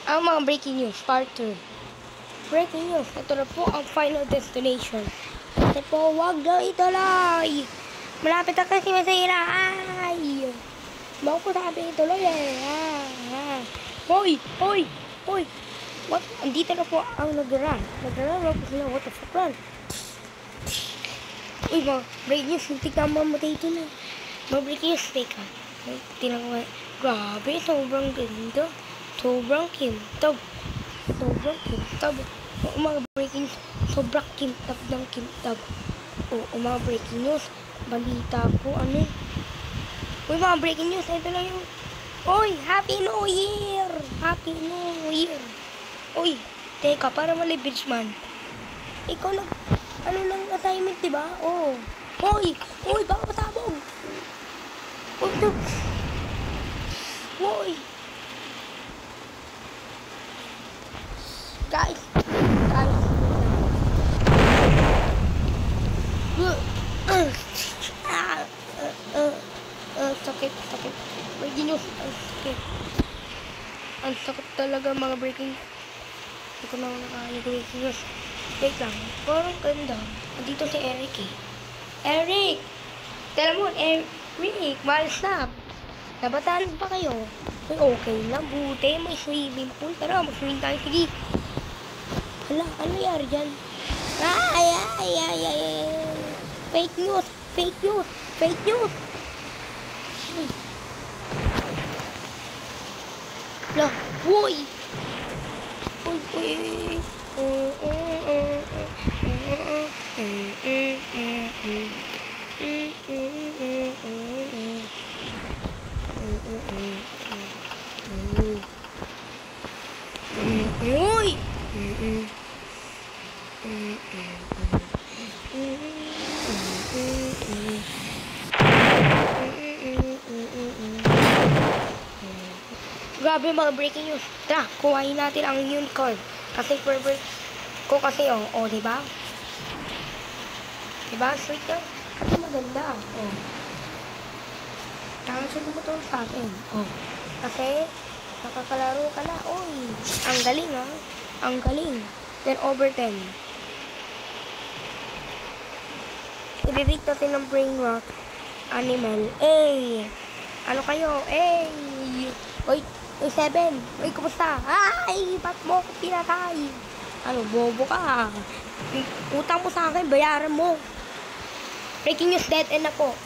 Ang mga breaking news, part 2. Breaking news, ito na po ang final destination. Ito po, wag na ituloy. Malapit na kasi masira. Ay! Bago ko sabi ituloy eh. Hoy! Hoy! Hoy! What? Andito na po ang nag-run. Nag-run ako sila. What the fuck run? Uy, mga breaking news. Tignan mo ito na. Mga breaking news, teka. Tignan ko nga. Grabe, sobrang ganda. Sobrang kintab. Sobrang kintab. O mga breaking news, sobrang kintab ng kintab. O mga breaking news, balita po, ano. Uy, mga breaking news, ito lang yung, uy, Happy New Year! Happy New Year! Uy, teka, para malibidge man. Ikaw lang, ano lang assignment, diba? Oo. Uy, uy, baka matabog. Uy, ito. Uy. Guys. Sakit. Breaking news. Sakit. Ang sakit talaga mga breaking. Hindi ko na nakakaya breaking news. Wait lang. Parang ganda. Andito si Eric eh. Eric! Tell mo, Eric, malis na. Nabataan pa kayo? Ay, okay lang. Buti, may swimming pool. Tara, mag-swimming tayo. Sige. Hala, ano nangyari dyan? Ay. Fake news. Hala, uy. Grabe mga breaking news. Tara, kuhain natin ang unicorn. Kasi favorite ko kasi diba? Diba? Sweet na. Kasi maganda. Kaya lumutong sa akin. Kasi nakakalaro ka na. Uy, ang galing ha. Ang galing. 10 over 10. I-rate natin ng brain rock animal. Ano kayo? Uy, 7. Uy, kumusta? Ay, ba't mo ko pinatay? Ano, bobo ka? Utang mo sa akin, bayaran mo. Breaking news, dead end ako.